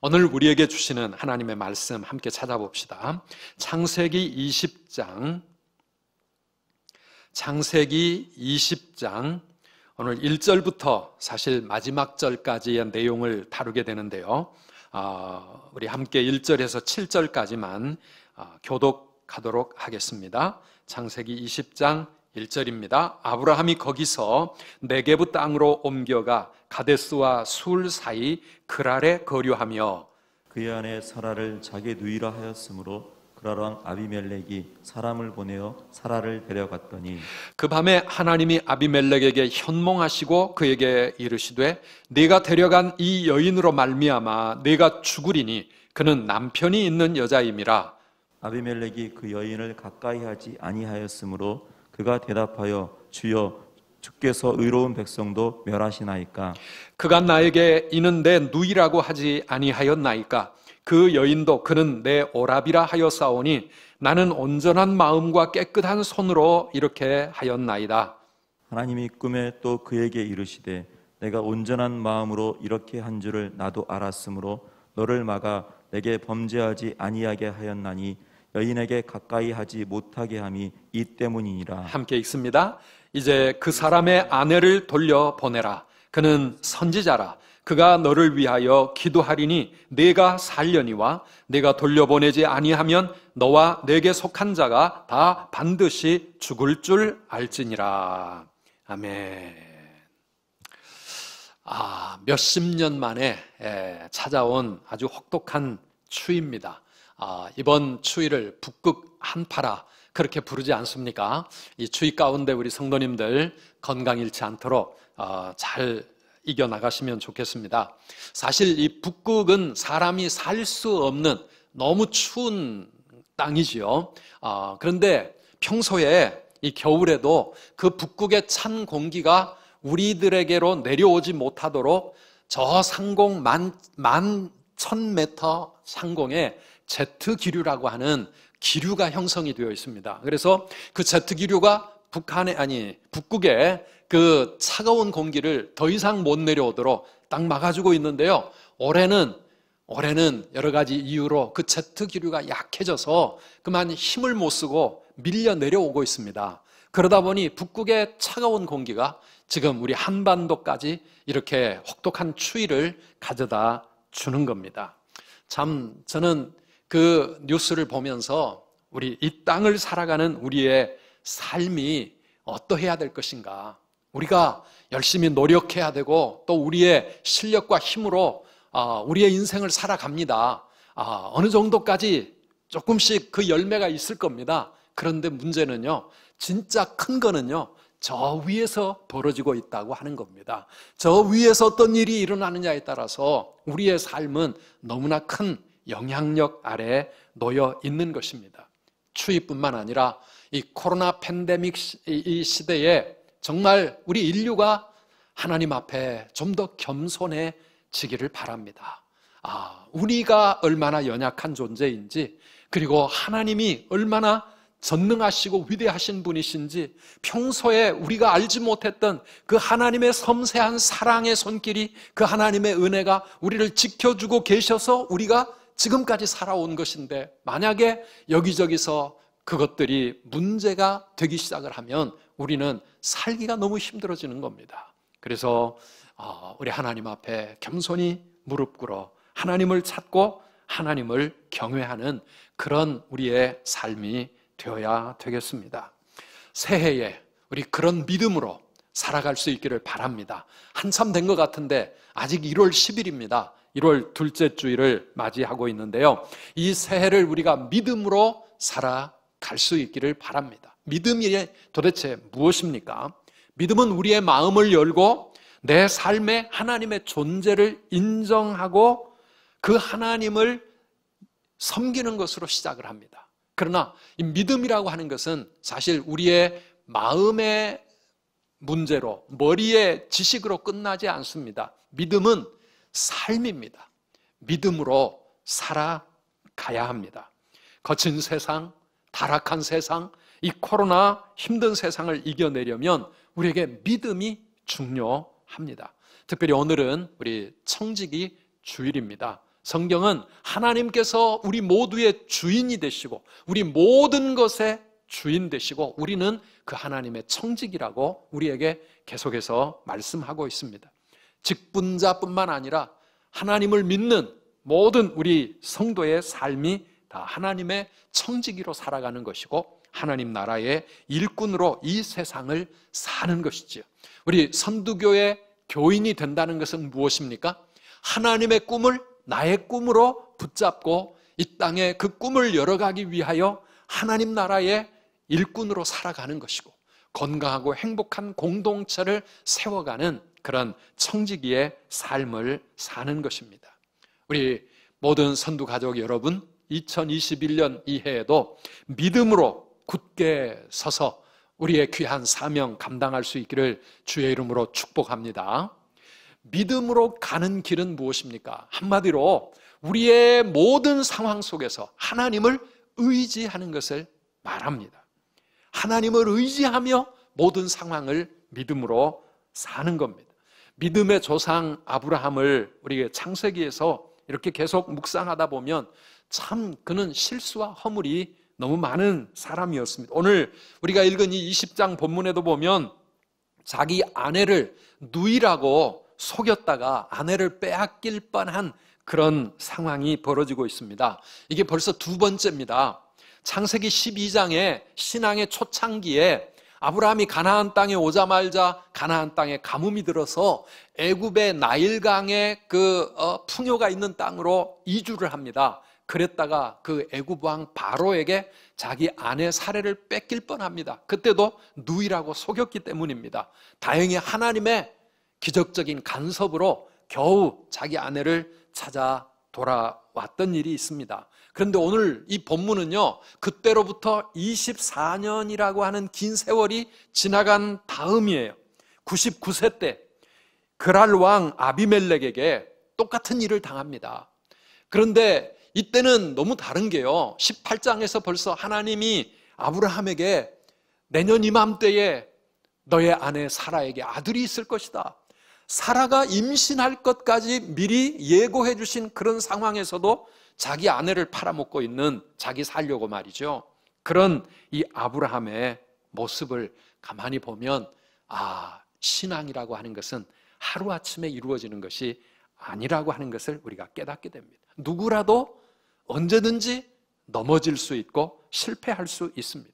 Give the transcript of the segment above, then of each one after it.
오늘 우리에게 주시는 하나님의 말씀 함께 찾아봅시다. 창세기 20장 오늘 1절부터 사실 마지막 절까지의 내용을 다루게 되는데요. 우리 함께 1절에서 7절까지만 교독하도록 하겠습니다. 창세기 20장 1절입니다. 아브라함이 거기서 네게브 땅으로 옮겨가 가데스와 술 사이 그랄에 거류하며 그의 아내 사라를 자기 누이라 하였으므로 그랄 왕 아비멜렉이 사람을 보내어 사라를 데려갔더니 그 밤에 하나님이 아비멜렉에게 현몽하시고 그에게 이르시되 네가 데려간 이 여인으로 말미암아 네가 죽으리니 그는 남편이 있는 여자임이라. 아비멜렉이 그 여인을 가까이 하지 아니하였으므로 그가 대답하여 주여 주께서 의로운 백성도 멸하시나이까. 그가 나에게 이는 내 누이라고 하지 아니하였나이까. 그 여인도 그는 내 오라비라 하였사오니 나는 온전한 마음과 깨끗한 손으로 이렇게 하였나이다. 하나님이 꿈에 또 그에게 이르시되 내가 온전한 마음으로 이렇게 한 줄을 나도 알았으므로 너를 막아 내게 범죄하지 아니하게 하였나니 여인에게 가까이 하지 못하게 함이 이 때문이니라. 함께 읽습니다. 이제 그 사람의 아내를 돌려보내라. 그는 선지자라. 그가 너를 위하여 기도하리니 네가 살려니와 네가 돌려보내지 아니하면 너와 내게 속한 자가 다 반드시 죽을 줄 알지니라. 아멘. 몇십 년 만에 찾아온 아주 혹독한 추위입니다. 이번 추위를 북극 한파라 그렇게 부르지 않습니까? 이 추위 가운데 우리 성도님들 건강 잃지 않도록 잘 이겨나가시면 좋겠습니다. 사실 이 북극은 사람이 살 수 없는 너무 추운 땅이지요. 그런데 평소에 이 겨울에도 그 북극의 찬 공기가 우리들에게로 내려오지 못하도록 저 상공 11,000m 상공에 제트 기류라고 하는 기류가 형성이 되어 있습니다. 그래서 그 제트 기류가 북극에 그 차가운 공기를 더 이상 못 내려오도록 딱 막아주고 있는데요. 올해는 여러 가지 이유로 그 제트 기류가 약해져서 그만 힘을 못 쓰고 밀려 내려오고 있습니다. 그러다 보니 북극의 차가운 공기가 지금 우리 한반도까지 이렇게 혹독한 추위를 가져다 주는 겁니다. 참 저는 그 뉴스를 보면서 우리 이 땅을 살아가는 우리의 삶이 어떠해야 될 것인가, 우리가 열심히 노력해야 되고 또 우리의 실력과 힘으로 우리의 인생을 살아갑니다. 어느 정도까지 조금씩 그 열매가 있을 겁니다. 그런데 문제는요, 진짜 큰 거는요, 저 위에서 벌어지고 있다고 하는 겁니다. 저 위에서 어떤 일이 일어나느냐에 따라서 우리의 삶은 너무나 큰 영향력 아래 놓여 있는 것입니다. 추위뿐만 아니라 이 코로나 팬데믹 이 시대에 정말 우리 인류가 하나님 앞에 좀 더 겸손해지기를 바랍니다. 우리가 얼마나 연약한 존재인지, 그리고 하나님이 얼마나 전능하시고 위대하신 분이신지, 평소에 우리가 알지 못했던 그 하나님의 섬세한 사랑의 손길이, 그 하나님의 은혜가 우리를 지켜주고 계셔서 우리가 지금까지 살아온 것인데, 만약에 여기저기서 그것들이 문제가 되기 시작을 하면 우리는 살기가 너무 힘들어지는 겁니다. 그래서 우리 하나님 앞에 겸손히 무릎 꿇어 하나님을 찾고 하나님을 경외하는 그런 우리의 삶이 되어야 되겠습니다. 새해에 우리 그런 믿음으로 살아갈 수 있기를 바랍니다. 한참 된 것 같은데 아직 1월 10일입니다. 1월 둘째 주일을 맞이하고 있는데요. 이 새해를 우리가 믿음으로 살아갈 수 있기를 바랍니다. 믿음이 도대체 무엇입니까? 믿음은 우리의 마음을 열고 내 삶에 하나님의 존재를 인정하고 그 하나님을 섬기는 것으로 시작을 합니다. 그러나 이 믿음이라고 하는 것은 사실 우리의 마음의 문제로, 머리의 지식으로 끝나지 않습니다. 믿음은 삶입니다. 믿음으로 살아가야 합니다. 거친 세상, 타락한 세상, 이 코로나 힘든 세상을 이겨내려면 우리에게 믿음이 중요합니다. 특별히 오늘은 우리 청지기 주일입니다. 성경은 하나님께서 우리 모두의 주인이 되시고 우리 모든 것의 주인 되시고 우리는 그 하나님의 청직이라고 우리에게 계속해서 말씀하고 있습니다. 직분자뿐만 아니라 하나님을 믿는 모든 우리 성도의 삶이 다 하나님의 청지기로 살아가는 것이고 하나님 나라의 일꾼으로 이 세상을 사는 것이지요. 우리 선두교의 교인이 된다는 것은 무엇입니까? 하나님의 꿈을 나의 꿈으로 붙잡고 이 땅에 그 꿈을 열어가기 위하여 하나님 나라의 일꾼으로 살아가는 것이고 건강하고 행복한 공동체를 세워가는 그런 청지기의 삶을 사는 것입니다. 우리 모든 선두 가족 여러분, 2021년 이 해에도 믿음으로 굳게 서서 우리의 귀한 사명 감당할 수 있기를 주의 이름으로 축복합니다. 믿음으로 가는 길은 무엇입니까? 한마디로 우리의 모든 상황 속에서 하나님을 의지하는 것을 말합니다. 하나님을 의지하며 모든 상황을 믿음으로 사는 겁니다. 믿음의 조상 아브라함을 우리가 창세기에서 이렇게 계속 묵상하다 보면 참 그는 실수와 허물이 너무 많은 사람이었습니다. 오늘 우리가 읽은 이 20장 본문에도 보면 자기 아내를 누이라고 속였다가 아내를 빼앗길 뻔한 그런 상황이 벌어지고 있습니다. 이게 벌써 두 번째입니다. 창세기 12장에 신앙의 초창기에 아브라함이 가나안 땅에 오자마자 가나안 땅에 가뭄이 들어서 애굽의 나일강의 그 풍요가 있는 땅으로 이주를 합니다. 그랬다가 그 애굽 왕 바로에게 자기 아내 사례를 뺏길 뻔합니다. 그때도 누이라고 속였기 때문입니다. 다행히 하나님의 기적적인 간섭으로 겨우 자기 아내를 찾아 돌아왔던 일이 있습니다. 그런데 오늘 이 본문은요, 그때로부터 24년이라고 하는 긴 세월이 지나간 다음이에요. 99세 때 그랄 왕 아비멜렉에게 똑같은 일을 당합니다. 그런데 이때는 너무 다른 게요, 18장에서 벌써 하나님이 아브라함에게 내년 이맘때에 너의 아내 사라에게 아들이 있을 것이다, 사라가 임신할 것까지 미리 예고해 주신 그런 상황에서도 자기 아내를 팔아먹고 있는, 자기 살려고 말이죠, 그런 이 아브라함의 모습을 가만히 보면 신앙이라고 하는 것은 하루아침에 이루어지는 것이 아니라고 하는 것을 우리가 깨닫게 됩니다. 누구라도 언제든지 넘어질 수 있고 실패할 수 있습니다.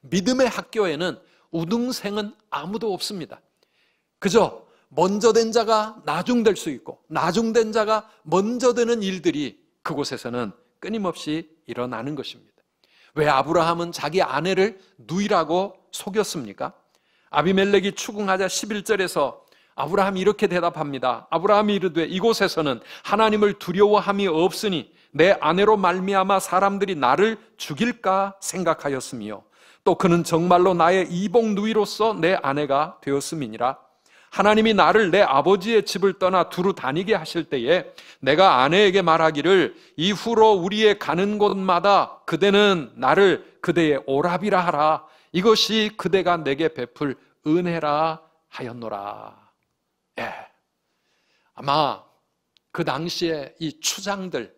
믿음의 학교에는 우등생은 아무도 없습니다. 그저 먼저 된 자가 나중될 수 있고 나중된 자가 먼저 되는 일들이 그곳에서는 끊임없이 일어나는 것입니다. 왜 아브라함은 자기 아내를 누이라고 속였습니까? 아비멜렉이 추궁하자 11절에서 아브라함이 이렇게 대답합니다. 아브라함이 이르되 이곳에서는 하나님을 두려워함이 없으니 내 아내로 말미암아 사람들이 나를 죽일까 생각하였으며 또 그는 정말로 나의 이복 누이로서 내 아내가 되었음이니라. 하나님이 나를 내 아버지의 집을 떠나 두루 다니게 하실 때에 내가 아내에게 말하기를 이후로 우리의 가는 곳마다 그대는 나를 그대의 오라비라 하라. 이것이 그대가 내게 베풀 은혜라 하였노라. 아마 그 당시에 이 추장들,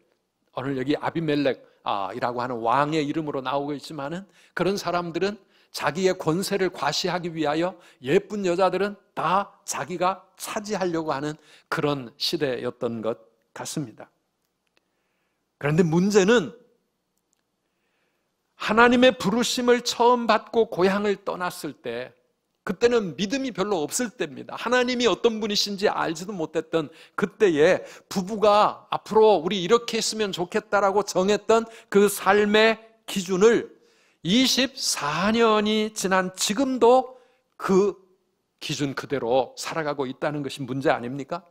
오늘 여기 아비멜렉이라고 하는 왕의 이름으로 나오고 있지만은 그런 사람들은 자기의 권세를 과시하기 위하여 예쁜 여자들은 다 자기가 차지하려고 하는 그런 시대였던 것 같습니다. 그런데 문제는 하나님의 부르심을 처음 받고 고향을 떠났을 때, 그때는 믿음이 별로 없을 때입니다. 하나님이 어떤 분이신지 알지도 못했던 그때에 부부가 앞으로 우리 이렇게 했으면 좋겠다라고 정했던 그 삶의 기준을 24년이 지난 지금도 그 기준 그대로 살아가고 있다는 것이 문제 아닙니까?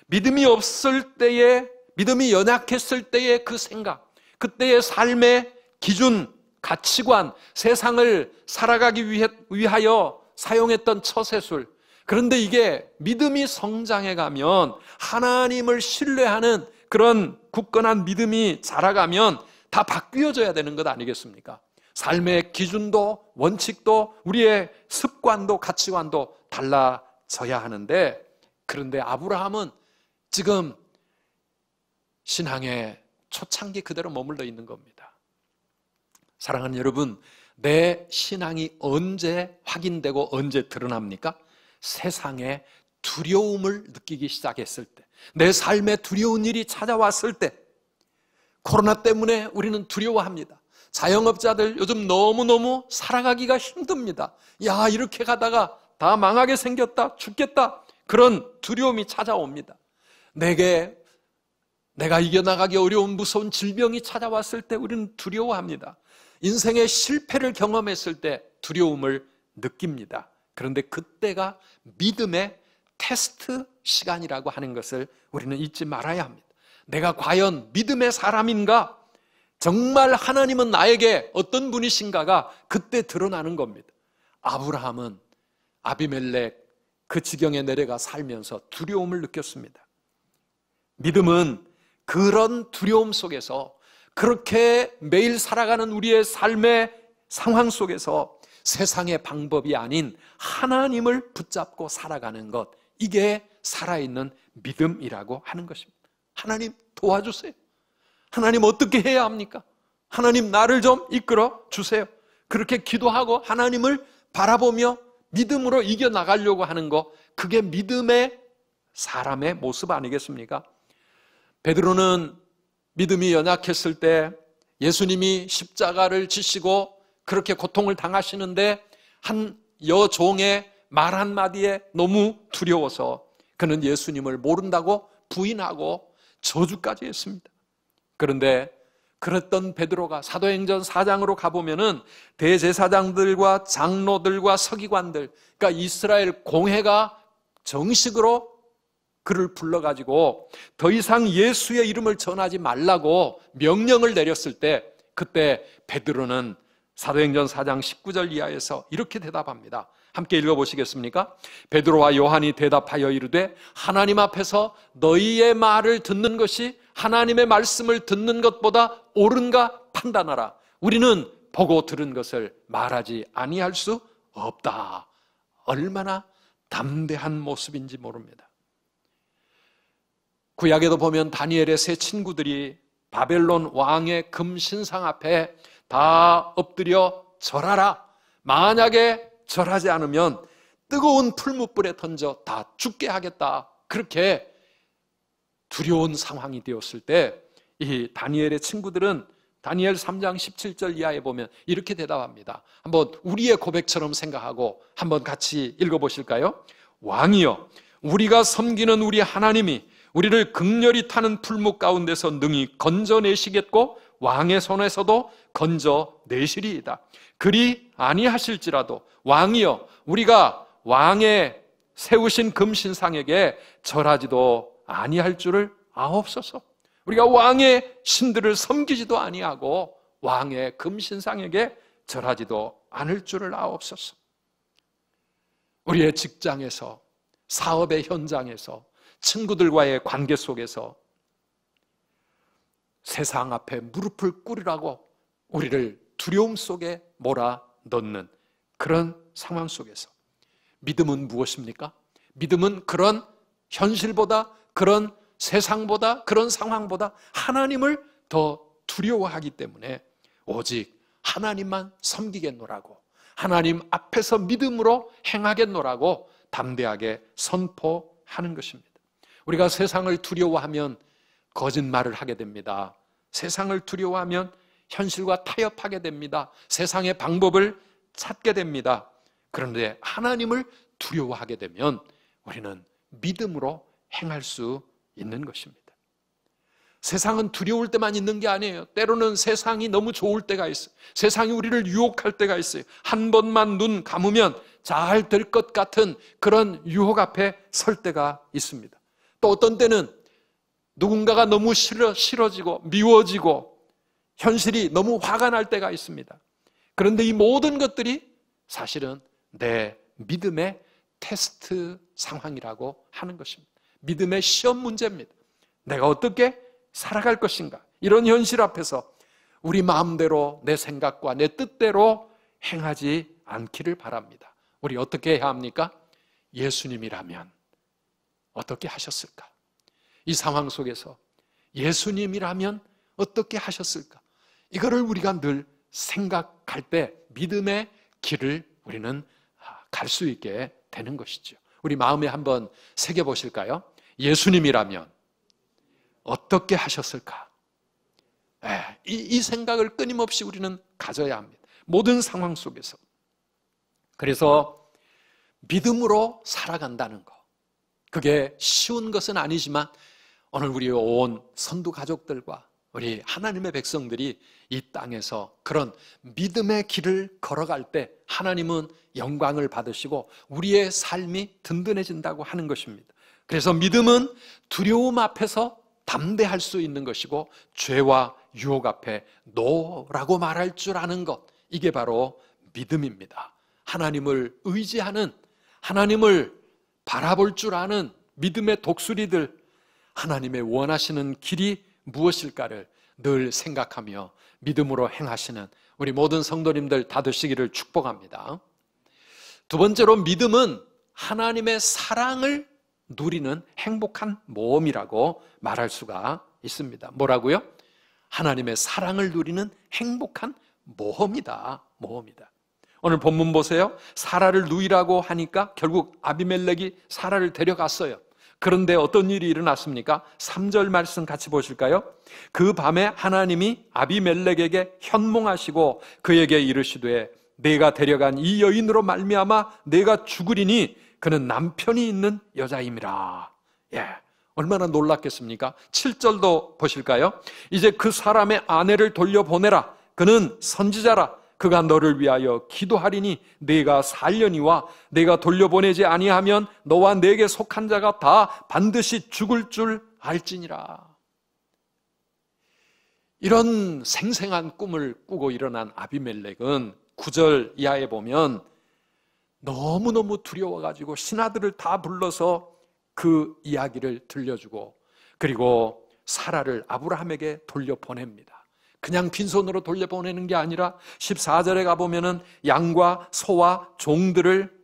믿음이 없을 때에, 믿음이 연약했을 때의 그 생각, 그때의 삶의 기준, 가치관, 세상을 살아가기 위하여 사용했던 처세술, 그런데 이게 믿음이 성장해 가면, 하나님을 신뢰하는 그런 굳건한 믿음이 자라가면 다 바뀌어져야 되는 것 아니겠습니까? 삶의 기준도 원칙도 우리의 습관도 가치관도 달라져야 하는데, 그런데 아브라함은 지금 신앙의 초창기 그대로 머물러 있는 겁니다. 사랑하는 여러분, 내 신앙이 언제 확인되고 언제 드러납니까? 세상에 두려움을 느끼기 시작했을 때, 내 삶에 두려운 일이 찾아왔을 때. 코로나 때문에 우리는 두려워합니다. 자영업자들 요즘 너무너무 살아가기가 힘듭니다. 야, 이렇게 가다가 다 망하게 생겼다, 죽겠다, 그런 두려움이 찾아옵니다. 내가 이겨나가기 어려운 무서운 질병이 찾아왔을 때 우리는 두려워합니다. 인생의 실패를 경험했을 때 두려움을 느낍니다. 그런데 그때가 믿음의 테스트 시간이라고 하는 것을 우리는 잊지 말아야 합니다. 내가 과연 믿음의 사람인가? 정말 하나님은 나에게 어떤 분이신가가 그때 드러나는 겁니다. 아브라함은 아비멜렉 그 지경에 내려가 살면서 두려움을 느꼈습니다. 믿음은 그런 두려움 속에서, 그렇게 매일 살아가는 우리의 삶의 상황 속에서 세상의 방법이 아닌 하나님을 붙잡고 살아가는 것, 이게 살아있는 믿음이라고 하는 것입니다. 하나님 도와주세요. 하나님 어떻게 해야 합니까? 하나님 나를 좀 이끌어 주세요. 그렇게 기도하고 하나님을 바라보며 믿음으로 이겨나가려고 하는 것, 그게 믿음의 사람의 모습 아니겠습니까? 베드로는 믿음이 연약했을 때 예수님이 십자가를 지시고 그렇게 고통을 당하시는데 한 여종의 말 한마디에 너무 두려워서 그는 예수님을 모른다고 부인하고 저주까지 했습니다. 그런데 그랬던 베드로가 사도행전 4장으로 가보면은 대제사장들과 장로들과 서기관들, 그러니까 이스라엘 공회가 정식으로 그를 불러가지고 더 이상 예수의 이름을 전하지 말라고 명령을 내렸을 때, 그때 베드로는 사도행전 4장 19절 이하에서 이렇게 대답합니다. 함께 읽어보시겠습니까? 베드로와 요한이 대답하여 이르되 하나님 앞에서 너희의 말을 듣는 것이 하나님의 말씀을 듣는 것보다 옳은가 판단하라. 우리는 보고 들은 것을 말하지 아니할 수 없다. 얼마나 담대한 모습인지 모릅니다. 구약에도 보면 다니엘의 세 친구들이 바벨론 왕의 금신상 앞에 다 엎드려 절하라. 만약에 절하지 않으면 뜨거운 풀무불에 던져 다 죽게 하겠다. 그렇게 두려운 상황이 되었을 때 이 다니엘의 친구들은 다니엘 3장 17절 이하에 보면 이렇게 대답합니다. 한번 우리의 고백처럼 생각하고 한번 같이 읽어보실까요? 왕이여, 우리가 섬기는 우리 하나님이 우리를 극렬히 타는 풀무 가운데서 능히 건져내시겠고 왕의 손에서도 건져내시리이다. 그리 아니하실지라도 왕이여, 우리가 왕의 세우신 금신상에게 절하지도 아니할 줄을 아옵소서. 우리가 왕의 신들을 섬기지도 아니하고 왕의 금신상에게 절하지도 않을 줄을 아옵소서. 우리의 직장에서, 사업의 현장에서, 친구들과의 관계 속에서 세상 앞에 무릎을 꿇으라고 우리를 두려움 속에 몰아넣는 그런 상황 속에서 믿음은 무엇입니까? 믿음은 그런 현실보다, 그런 세상보다, 그런 상황보다 하나님을 더 두려워하기 때문에 오직 하나님만 섬기겠노라고, 하나님 앞에서 믿음으로 행하겠노라고 담대하게 선포하는 것입니다. 우리가 세상을 두려워하면 거짓말을 하게 됩니다. 세상을 두려워하면 현실과 타협하게 됩니다. 세상의 방법을 찾게 됩니다. 그런데 하나님을 두려워하게 되면 우리는 믿음으로 행할 수 있는 것입니다. 세상은 두려울 때만 있는 게 아니에요. 때로는 세상이 너무 좋을 때가 있어요. 세상이 우리를 유혹할 때가 있어요. 한 번만 눈 감으면 잘 될 것 같은 그런 유혹 앞에 설 때가 있습니다. 또 어떤 때는 누군가가 너무 싫어지고 미워지고 현실이 너무 화가 날 때가 있습니다. 그런데 이 모든 것들이 사실은 내 믿음의 테스트 상황이라고 하는 것입니다. 믿음의 시험 문제입니다. 내가 어떻게 살아갈 것인가? 이런 현실 앞에서 우리 마음대로 내 생각과 내 뜻대로 행하지 않기를 바랍니다. 우리 어떻게 해야 합니까? 예수님이라면 어떻게 하셨을까? 이 상황 속에서 예수님이라면 어떻게 하셨을까? 이거를 우리가 늘 생각할 때 믿음의 길을 우리는 갈 수 있게 되는 것이죠. 우리 마음에 한번 새겨보실까요? 예수님이라면 어떻게 하셨을까? 이 생각을 끊임없이 우리는 가져야 합니다. 모든 상황 속에서. 그래서 믿음으로 살아간다는 것, 그게 쉬운 것은 아니지만 오늘 우리 온 선두 가족들과 우리 하나님의 백성들이 이 땅에서 그런 믿음의 길을 걸어갈 때 하나님은 영광을 받으시고 우리의 삶이 든든해진다고 하는 것입니다. 그래서 믿음은 두려움 앞에서 담대할 수 있는 것이고 죄와 유혹 앞에 노라고 말할 줄 아는 것, 이게 바로 믿음입니다. 하나님을 의지하는, 하나님을 바라볼 줄 아는 믿음의 독수리들, 하나님의 원하시는 길이 무엇일까를 늘 생각하며 믿음으로 행하시는 우리 모든 성도님들 다 되시기를 축복합니다. 두 번째로, 믿음은 하나님의 사랑을 누리는 행복한 모험이라고 말할 수가 있습니다. 뭐라고요? 하나님의 사랑을 누리는 행복한 모험이다. 오늘 본문 보세요. 사라를 누이라고 하니까 결국 아비멜렉이 사라를 데려갔어요. 그런데 어떤 일이 일어났습니까? 3절 말씀 같이 보실까요? 그 밤에 하나님이 아비멜렉에게 현몽하시고 그에게 이르시되 내가 데려간 이 여인으로 말미암아 내가 죽으리니 그는 남편이 있는 여자임이라. 얼마나 놀랐겠습니까? 7절도 보실까요? 이제 그 사람의 아내를 돌려보내라. 그는 선지자라. 그가 너를 위하여 기도하리니 네가 살려니와 내가 돌려보내지 아니하면 너와 내게 속한 자가 다 반드시 죽을 줄 알지니라. 이런 생생한 꿈을 꾸고 일어난 아비멜렉은 9절 이하에 보면 너무너무 두려워가지고 신하들을 다 불러서 그 이야기를 들려주고 그리고 사라를 아브라함에게 돌려보냅니다. 그냥 빈손으로 돌려보내는 게 아니라 14절에 가보면은 양과 소와 종들을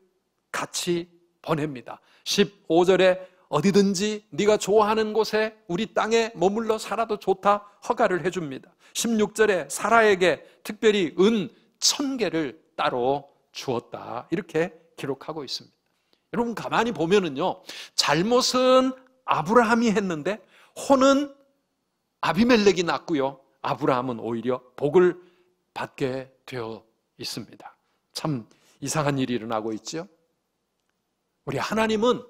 같이 보냅니다. 15절에 어디든지 네가 좋아하는 곳에 우리 땅에 머물러 살아도 좋다 허가를 해줍니다. 16절에 사라에게 특별히 은 1000개를 따로 주었다, 이렇게 기록하고 있습니다. 여러분 가만히 보면은요, 잘못은 아브라함이 했는데 혼은 아비멜렉이 났고요, 아브라함은 오히려 복을 받게 되어 있습니다. 참 이상한 일이 일어나고 있죠. 우리 하나님은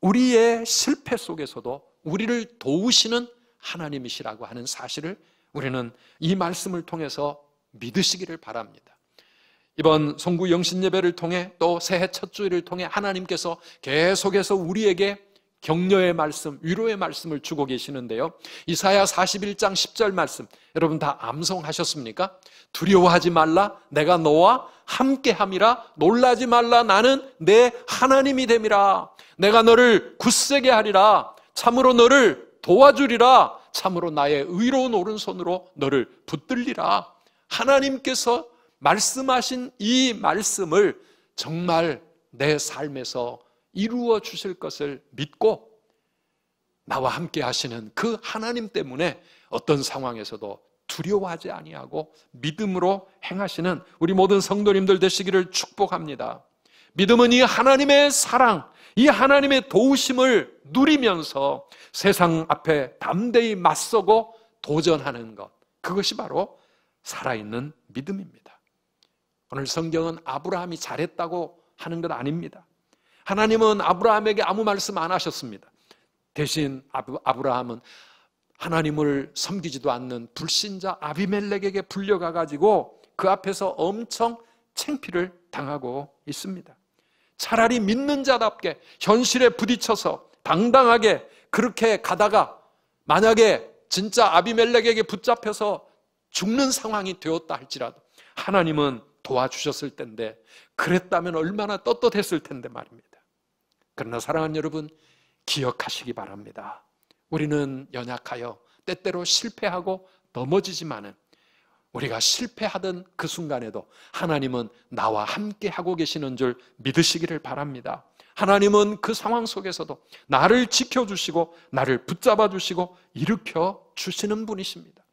우리의 실패 속에서도 우리를 도우시는 하나님이시라고 하는 사실을 우리는 이 말씀을 통해서 믿으시기를 바랍니다. 이번 송구 영신예배를 통해 또 새해 첫 주일을 통해 하나님께서 계속해서 우리에게 격려의 말씀, 위로의 말씀을 주고 계시는데요, 이사야 41장 10절 말씀 여러분 다 암송하셨습니까? 두려워하지 말라, 내가 너와 함께함이라. 놀라지 말라, 나는 내 하나님이 됨이라. 내가 너를 굳세게 하리라. 참으로 너를 도와주리라. 참으로 나의 의로운 오른손으로 너를 붙들리라. 하나님께서 말씀하신 이 말씀을 정말 내 삶에서 이루어 주실 것을 믿고 나와 함께 하시는 그 하나님 때문에 어떤 상황에서도 두려워하지 아니하고 믿음으로 행하시는 우리 모든 성도님들 되시기를 축복합니다. 믿음은 이 하나님의 사랑, 이 하나님의 도우심을 누리면서 세상 앞에 담대히 맞서고 도전하는 것, 그것이 바로 살아있는 믿음입니다. 오늘 성경은 아브라함이 잘했다고 하는 것 아닙니다. 하나님은 아브라함에게 아무 말씀 안 하셨습니다. 대신 아브라함은 하나님을 섬기지도 않는 불신자 아비멜렉에게 불려가가지고 그 앞에서 엄청 창피를 당하고 있습니다. 차라리 믿는 자답게 현실에 부딪혀서 당당하게 그렇게 가다가 만약에 진짜 아비멜렉에게 붙잡혀서 죽는 상황이 되었다 할지라도 하나님은 도와주셨을 텐데, 그랬다면 얼마나 떳떳했을 텐데 말입니다. 그러나 사랑하는 여러분, 기억하시기 바랍니다. 우리는 연약하여 때때로 실패하고 넘어지지만은 우리가 실패하던 그 순간에도 하나님은 나와 함께 하고 계시는 줄 믿으시기를 바랍니다. 하나님은 그 상황 속에서도 나를 지켜주시고 나를 붙잡아 주시고 일으켜 주시는 분이십니다.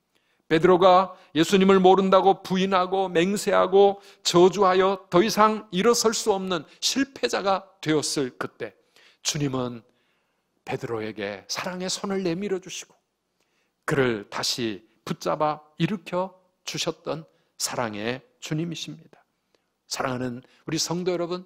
베드로가 예수님을 모른다고 부인하고 맹세하고 저주하여 더 이상 일어설 수 없는 실패자가 되었을 그때 주님은 베드로에게 사랑의 손을 내밀어 주시고 그를 다시 붙잡아 일으켜 주셨던 사랑의 주님이십니다. 사랑하는 우리 성도 여러분,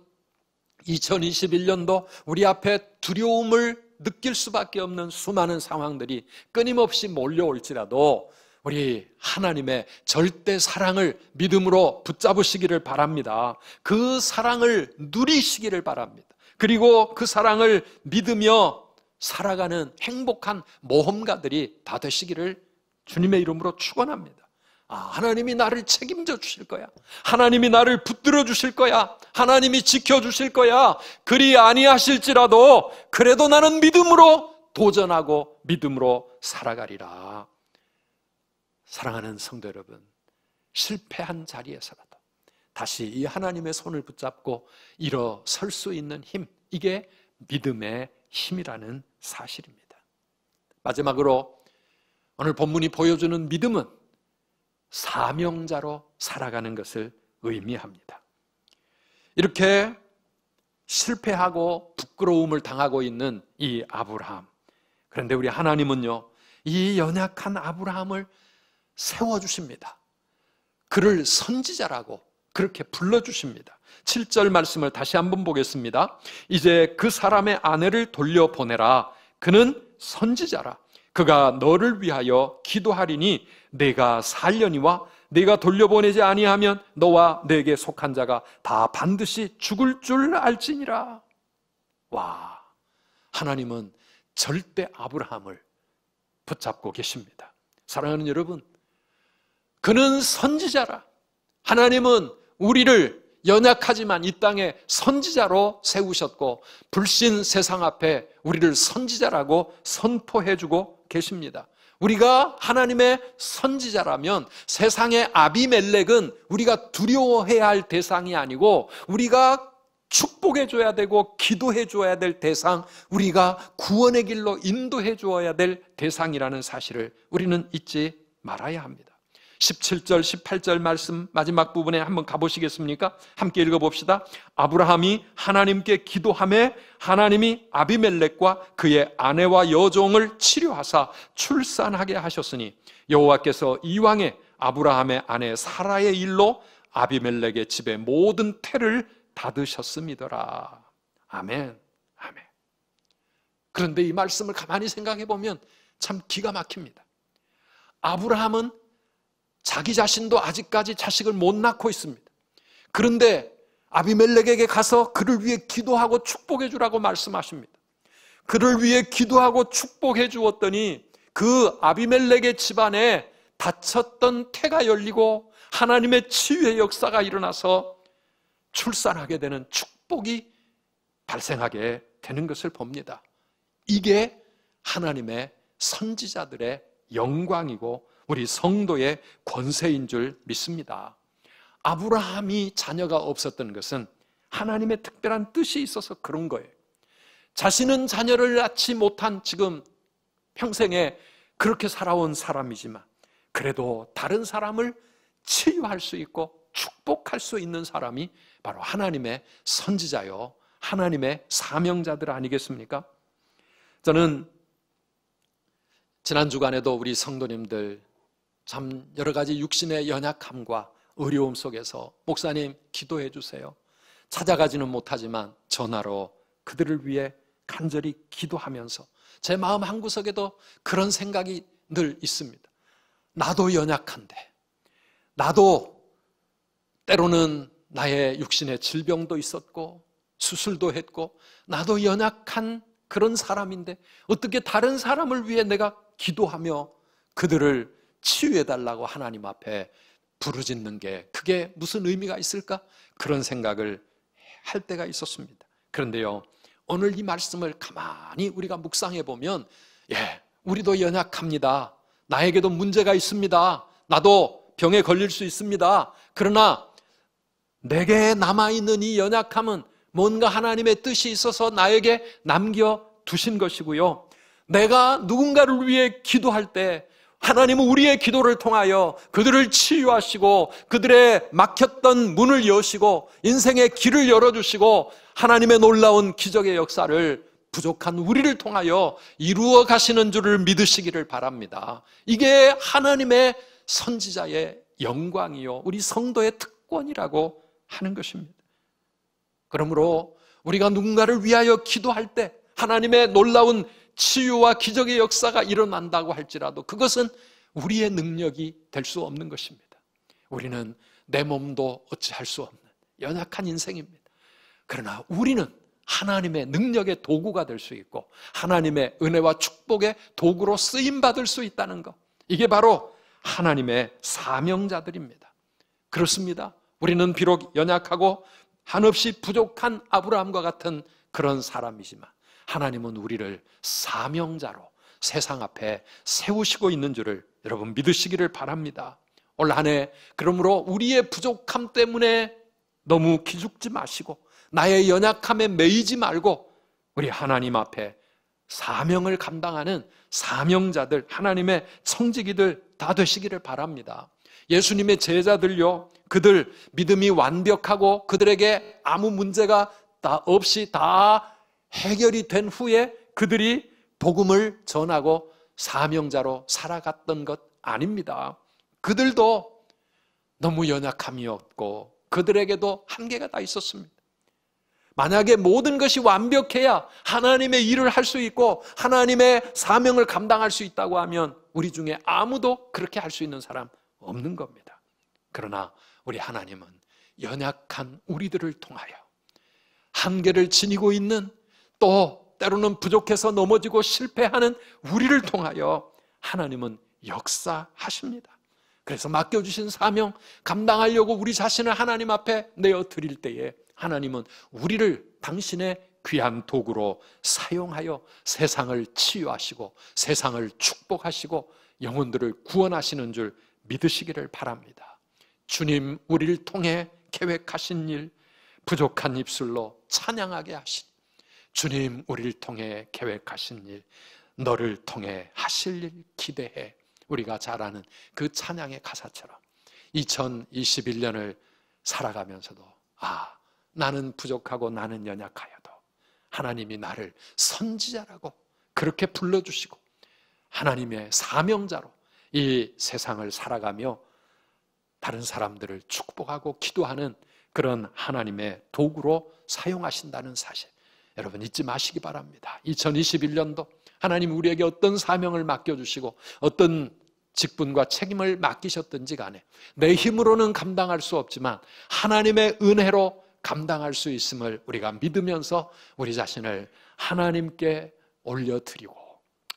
2021년도 우리 앞에 두려움을 느낄 수밖에 없는 수많은 상황들이 끊임없이 몰려올지라도 우리 하나님의 절대 사랑을 믿음으로 붙잡으시기를 바랍니다. 그 사랑을 누리시기를 바랍니다. 그리고 그 사랑을 믿으며 살아가는 행복한 모험가들이 다 되시기를 주님의 이름으로 축원합니다. 하나님이 나를 책임져 주실 거야. 하나님이 나를 붙들어 주실 거야. 하나님이 지켜 주실 거야. 그리 아니하실지라도 그래도 나는 믿음으로 도전하고 믿음으로 살아가리라. 사랑하는 성도 여러분, 실패한 자리에서라도 다시 이 하나님의 손을 붙잡고 일어설 수 있는 힘, 이게 믿음의 힘이라는 사실입니다. 마지막으로 오늘 본문이 보여주는 믿음은 사명자로 살아가는 것을 의미합니다. 이렇게 실패하고 부끄러움을 당하고 있는 이 아브라함, 그런데 우리 하나님은요, 이 연약한 아브라함을 세워주십니다. 그를 선지자라고 그렇게 불러주십니다. 7절 말씀을 다시 한번 보겠습니다. 이제 그 사람의 아내를 돌려보내라. 그는 선지자라. 그가 너를 위하여 기도하리니 내가 살려니와 내가 돌려보내지 아니하면 너와 내게 속한 자가 다 반드시 죽을 줄 알지니라. 와, 하나님은 절대 아브라함을 붙잡고 계십니다. 사랑하는 여러분, 그는 선지자라. 하나님은 우리를 연약하지만 이 땅에 선지자로 세우셨고 불신 세상 앞에 우리를 선지자라고 선포해주고 계십니다. 우리가 하나님의 선지자라면 세상의 아비멜렉은 우리가 두려워해야 할 대상이 아니고 우리가 축복해줘야 되고 기도해줘야 될 대상, 우리가 구원의 길로 인도해줘야 될 대상이라는 사실을 우리는 잊지 말아야 합니다. 17절, 18절 말씀 마지막 부분에 한번 가보시겠습니까? 함께 읽어봅시다. 아브라함이 하나님께 기도하매 하나님이 아비멜렉과 그의 아내와 여종을 치료하사 출산하게 하셨으니 여호와께서 이왕에 아브라함의 아내 사라의 일로 아비멜렉의 집의 모든 태를 닫으셨음이더라. 아멘, 아멘. 그런데 이 말씀을 가만히 생각해 보면 참 기가 막힙니다. 아브라함은 자기 자신도 아직까지 자식을 못 낳고 있습니다. 그런데 아비멜렉에게 가서 그를 위해 기도하고 축복해 주라고 말씀하십니다. 그를 위해 기도하고 축복해 주었더니 그 아비멜렉의 집안에 닫혔던 태가 열리고 하나님의 치유의 역사가 일어나서 출산하게 되는 축복이 발생하게 되는 것을 봅니다. 이게 하나님의 선지자들의 영광이고 우리 성도의 권세인 줄 믿습니다. 아브라함이 자녀가 없었던 것은 하나님의 특별한 뜻이 있어서 그런 거예요. 자신은 자녀를 낳지 못한 지금 평생에 그렇게 살아온 사람이지만 그래도 다른 사람을 치유할 수 있고 축복할 수 있는 사람이 바로 하나님의 선지자요, 하나님의 사명자들 아니겠습니까? 저는 지난 주간에도 우리 성도님들 참 여러 가지 육신의 연약함과 어려움 속에서 목사님 기도해 주세요. 찾아가지는 못하지만 전화로 그들을 위해 간절히 기도하면서 제 마음 한구석에도 그런 생각이 늘 있습니다. 나도 연약한데, 나도 때로는 나의 육신의 질병도 있었고 수술도 했고 나도 연약한 그런 사람인데 어떻게 다른 사람을 위해 내가 기도하며 그들을 치유해달라고 하나님 앞에 부르짖는 게 그게 무슨 의미가 있을까? 그런 생각을 할 때가 있었습니다. 그런데요, 오늘 이 말씀을 가만히 우리가 묵상해 보면 우리도 연약합니다. 나에게도 문제가 있습니다. 나도 병에 걸릴 수 있습니다. 그러나 내게 남아있는 이 연약함은 뭔가 하나님의 뜻이 있어서 나에게 남겨두신 것이고요, 내가 누군가를 위해 기도할 때 하나님은 우리의 기도를 통하여 그들을 치유하시고 그들의 막혔던 문을 여시고 인생의 길을 열어주시고 하나님의 놀라운 기적의 역사를 부족한 우리를 통하여 이루어 가시는 줄을 믿으시기를 바랍니다. 이게 하나님의 선지자의 영광이요, 우리 성도의 특권이라고 하는 것입니다. 그러므로 우리가 누군가를 위하여 기도할 때 하나님의 놀라운 치유와 기적의 역사가 일어난다고 할지라도 그것은 우리의 능력이 될 수 없는 것입니다. 우리는 내 몸도 어찌할 수 없는 연약한 인생입니다. 그러나 우리는 하나님의 능력의 도구가 될 수 있고 하나님의 은혜와 축복의 도구로 쓰임받을 수 있다는 것, 이게 바로 하나님의 사명자들입니다. 그렇습니다. 우리는 비록 연약하고 한없이 부족한 아브라함과 같은 그런 사람이지만 하나님은 우리를 사명자로 세상 앞에 세우시고 있는 줄을 여러분 믿으시기를 바랍니다. 올 한 해 그러므로 우리의 부족함 때문에 너무 기죽지 마시고 나의 연약함에 매이지 말고 우리 하나님 앞에 사명을 감당하는 사명자들, 하나님의 청지기들 다 되시기를 바랍니다. 예수님의 제자들요, 그들 믿음이 완벽하고 그들에게 아무 문제가 없이 다 해결이 된 후에 그들이 복음을 전하고 사명자로 살아갔던 것 아닙니다. 그들도 너무 연약함이었고 그들에게도 한계가 다 있었습니다. 만약에 모든 것이 완벽해야 하나님의 일을 할 수 있고 하나님의 사명을 감당할 수 있다고 하면 우리 중에 아무도 그렇게 할 수 있는 사람 없는 겁니다. 그러나 우리 하나님은 연약한 우리들을 통하여 한계를 지니고 있는, 또 때로는 부족해서 넘어지고 실패하는 우리를 통하여 하나님은 역사하십니다. 그래서 맡겨주신 사명 감당하려고 우리 자신을 하나님 앞에 내어드릴 때에 하나님은 우리를 당신의 귀한 도구로 사용하여 세상을 치유하시고 세상을 축복하시고 영혼들을 구원하시는 줄 믿으시기를 바랍니다. 주님, 우리를 통해 계획하신 일, 부족한 입술로 찬양하게 하시니, 주님, 우리를 통해 계획하신 일, 너를 통해 하실 일 기대해. 우리가 잘 아는 그 찬양의 가사처럼 2021년을 살아가면서도 나는 부족하고 나는 연약하여도 하나님이 나를 선지자라고 그렇게 불러주시고 하나님의 사명자로 이 세상을 살아가며 다른 사람들을 축복하고 기도하는 그런 하나님의 도구로 사용하신다는 사실, 여러분 잊지 마시기 바랍니다. 2021년도 하나님 우리에게 어떤 사명을 맡겨주시고 어떤 직분과 책임을 맡기셨든지 간에 내 힘으로는 감당할 수 없지만 하나님의 은혜로 감당할 수 있음을 우리가 믿으면서 우리 자신을 하나님께 올려드리고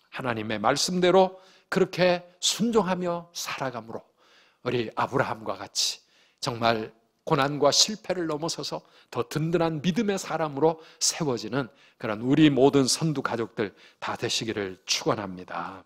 하나님의 말씀대로 그렇게 순종하며 살아감으로 우리 아브라함과 같이 정말 고난과 실패를 넘어서서 더 든든한 믿음의 사람으로 세워지는 그런 우리 모든 선두 가족들 다 되시기를 축원합니다.